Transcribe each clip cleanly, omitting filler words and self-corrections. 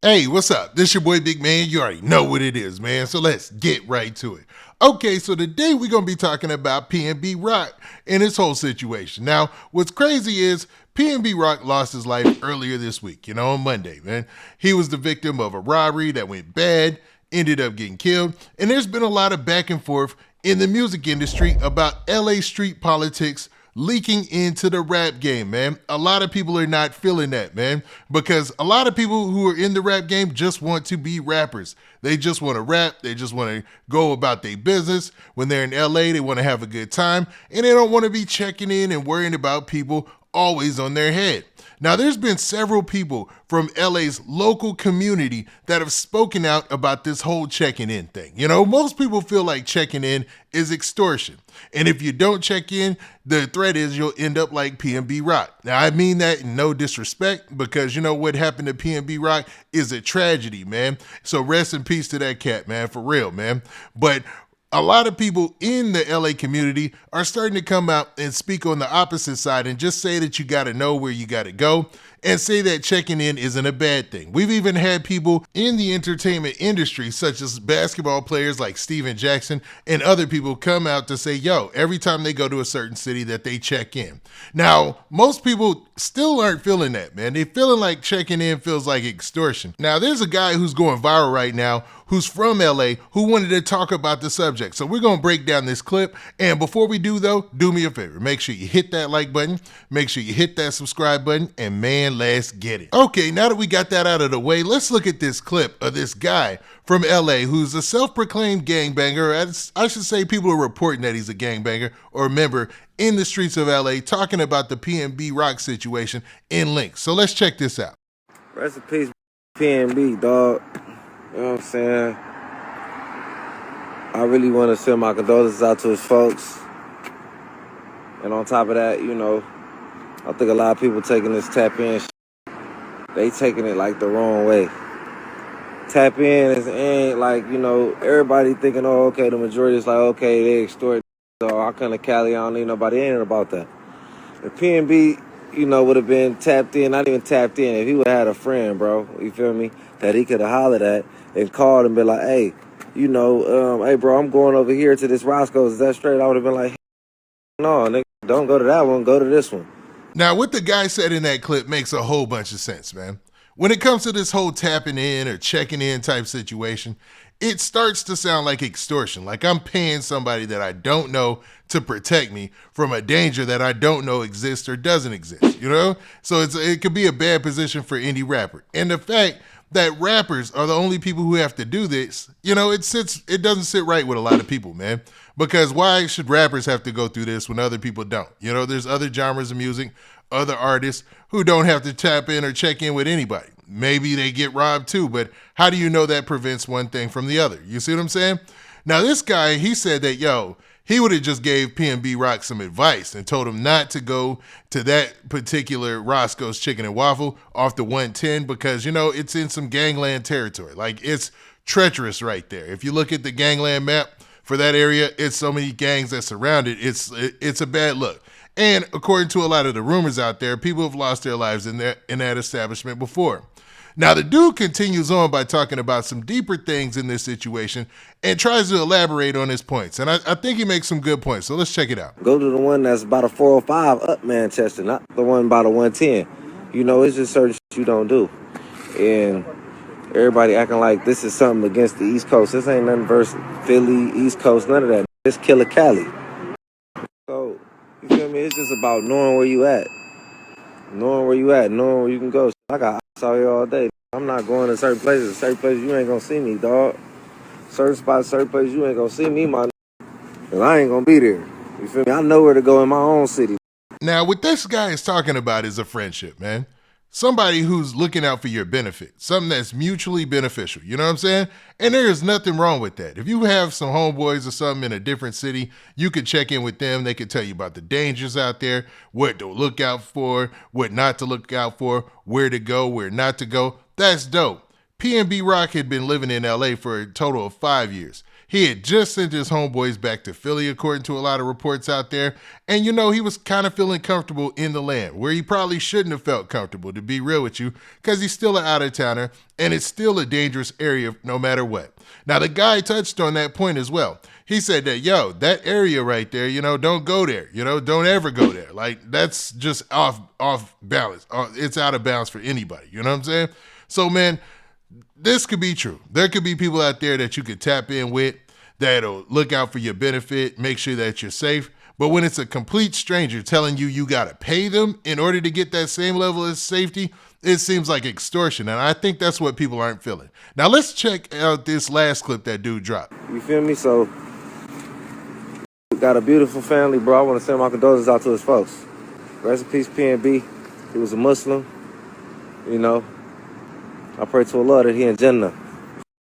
Hey, what's up? This your boy Big Man. You already know what it is, man. So let's get right to it. Okay, so today we're going to be talking about PNB Rock and his whole situation. Now, what's crazy is PNB Rock lost his life earlier this week, on Monday, man. He was the victim of a robbery that went bad, ended up getting killed, and there's been a lot of back and forth in the music industry about LA street politics leaking into the rap game, man. A lot of people are not feeling that, man, because a lot of people who are in the rap game just want to be rappers. They just want to rap. They just want to go about their business. When they're in LA, they want to have a good time, and they don't want to be checking in and worrying about people always on their head. Now, there's been several people from LA's local community that have spoken out about this whole checking in thing. Most people feel like checking in is extortion. And if you don't check in, the threat is you'll end up like PNB Rock. Now, I mean that in no disrespect, because what happened to PNB Rock is a tragedy, man. So rest in peace to that cat, man, for real, man. But a lot of people in the LA community are starting to come out and speak on the opposite side and just say that you got to know where you got to go and say that checking in isn't a bad thing. We've even had people in the entertainment industry, such as basketball players like Steven Jackson and other people, come out to say, every time they go to a certain city that they check in. Now, most people still aren't feeling that, man. They're feeling like checking in feels like extortion. Now, there's a guy who's going viral right now who's from LA who wanted to talk about the subject. So we're going to break down this clip. And before we do, though, do me a favor. Make sure you hit that like button. Make sure you hit that subscribe button. And man, let's get it. Okay, now that we got that out of the way, let's look at this clip of this guy from LA who's a self-proclaimed gangbanger. I should say people are reporting that he's a gangbanger or a member in the streets of LA, talking about the PNB Rock situation in Lynx. So let's check this out. Rest in peace, PNB, dog. You know what I'm saying? I really want to send my condolences out to his folks. And on top of that, I think a lot of people taking this tap in they taking it like the wrong way. Tap in ain't like, everybody thinking, okay, the majority is like, okay, they extort. So I come to Cali, I don't need nobody. It ain't about that. If PNB, would have been tapped in, not even tapped in, if he would have had a friend, bro, you feel me, that he could have hollered at and called and been like, hey, hey, bro, I'm going over here to this Roscoe's. Is that straight? I would have been like, no, nigga, don't go to that one, go to this one. Now, what the guy said in that clip makes a whole bunch of sense, man. When it comes to this whole tapping in or checking in type situation, it starts to sound like extortion, like I'm paying somebody that I don't know to protect me from a danger that I don't know exists or doesn't exist, So it could be a bad position for any rapper. And the fact that rappers are the only people who have to do this, it doesn't sit right with a lot of people, man. Because why should rappers have to go through this when other people don't? There's other genres of music, other artists who don't have to tap in or check in with anybody. Maybe they get robbed too, but how do you know that prevents one thing from the other? You see what I'm saying? Now, this guy, he said that, he would have just gave PNB Rock some advice and told him not to go to that particular Roscoe's Chicken and Waffle off the 110 because, it's in some gangland territory. Like, it's treacherous right there. If you look at the gangland map for that area, it's so many gangs that surround it. It's a bad look. And according to a lot of the rumors out there, people have lost their lives in that establishment before. Now, the dude continues on by talking about some deeper things in this situation and tries to elaborate on his points. And I think he makes some good points. So let's check it out. Go to the one that's about a 405 up Manchester, not the one by the 110. It's just certain shit you don't do. And everybody acting like this is something against the East Coast. This ain't nothing versus Philly, East Coast, none of that. It's Killer Cali. So, you feel me? It's just about knowing where you at. Knowing where you can go. I got out here all day. I'm not going to certain places. Certain places you ain't gonna see me, dog. Certain spots, certain places you ain't gonna see me, man. And I ain't gonna be there. You feel me? I know where to go in my own city. Now, what this guy is talking about is a friendship, man. Somebody who's looking out for your benefit. Something that's mutually beneficial. You know what I'm saying? And there is nothing wrong with that. If you have some homeboys or something in a different city, you could check in with them. They could tell you about the dangers out there, what to look out for, what not to look out for, where to go, where not to go. That's dope. PNB Rock had been living in LA for a total of 5 years. He had just sent his homeboys back to Philly, according to a lot of reports out there. And he was kind of feeling comfortable in the land, where he probably shouldn't have felt comfortable, to be real with you, because he's still an out-of-towner, and it's still a dangerous area no matter what. Now, the guy touched on that point as well. He said that, that area right there, don't go there. Don't ever go there. Like, that's just off balance. It's out of bounds for anybody. You know what I'm saying? So, man, this could be true. There could be people out there that you could tap in with that'll look out for your benefit, make sure that you're safe. But when it's a complete stranger telling you got to pay them in order to get that same level of safety, it seems like extortion. And I think that's what people aren't feeling. Now, let's check out this last clip that dude dropped. You feel me? So, got a beautiful family, bro. I want to send my condolences out to his folks. Rest in peace, PNB. He was a Muslim. I pray to Allah that he in Jannah.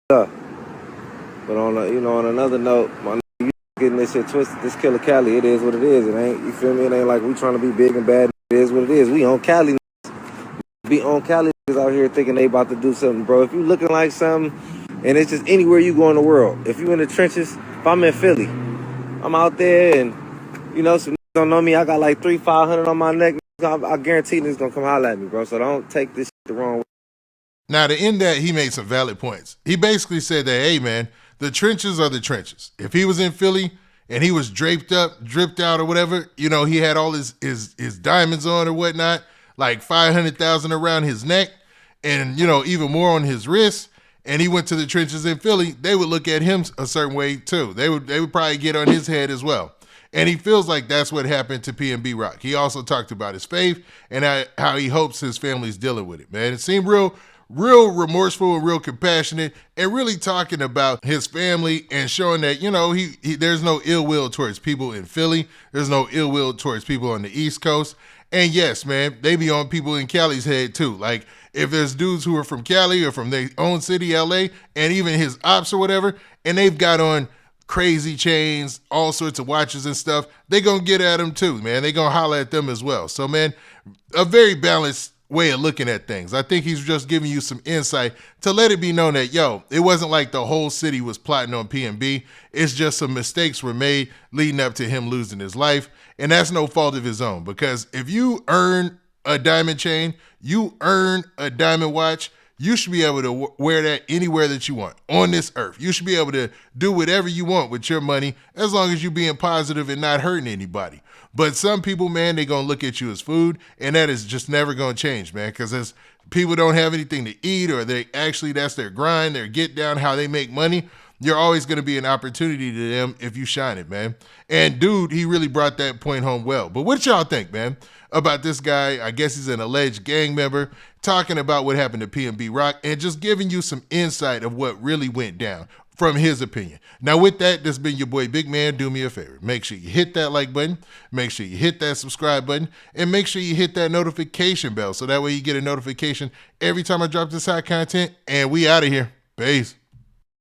But on another note, my nigga, you getting this shit twisted. This Killer Cali, it is what it is. It ain't, you feel me? It ain't like we trying to be big and bad. It is what it is. We on Cali. Be on Cali out here thinking they about to do something, bro. If you looking like something, and it's just anywhere you go in the world. If you in the trenches, if I'm in Philly, I'm out there and, some niggas don't know me. I got like 300-500 on my neck. I guarantee niggas gonna come holler at me, bro. So don't take this shit the wrong way. Now, to end that, he made some valid points. He basically said that, hey, man, the trenches are the trenches. If he was in Philly and he was dripped out or whatever, he had all his diamonds on or whatnot, like 500,000 around his neck and, even more on his wrist, and he went to the trenches in Philly, they would look at him a certain way too. They would probably get on his head as well. And he feels like that's what happened to PNB Rock. He also talked about his faith and how he hopes his family's dealing with it, man. It seemed real remorseful and real compassionate, and really talking about his family and showing that, he there's no ill will towards people in Philly. There's no ill will towards people on the East Coast. And yes, man, they be on people in Cali's head too. Like, if there's dudes who are from Cali or from their own city, LA, and even his ops or whatever, and they've got on crazy chains, all sorts of watches and stuff, they gonna get at them too, man. They gonna holler at them as well. So, man, a very balanced way of looking at things. I think he's just giving you some insight to let it be known that, it wasn't like the whole city was plotting on PNB. It's just some mistakes were made leading up to him losing his life. And that's no fault of his own, because if you earn a diamond chain, you earn a diamond watch, you should be able to wear that anywhere that you want on this earth. You should be able to do whatever you want with your money, as long as you're being positive and not hurting anybody. But some people, man, they're going to look at you as food, and that is just never going to change, man, because as people don't have anything to eat, or that's their grind, their get down, how they make money, you're always going to be an opportunity to them if you shine it, man. And dude, he really brought that point home well. But what y'all think, man, about this guy? I guess he's an alleged gang member, talking about what happened to PNB Rock and just giving you some insight of what really went down from his opinion. Now, with that, this has been your boy Big Man. Do me a favor. Make sure you hit that like button. Make sure you hit that subscribe button. And make sure you hit that notification bell, so that way you get a notification every time I drop this hot content. And we out of here. Peace.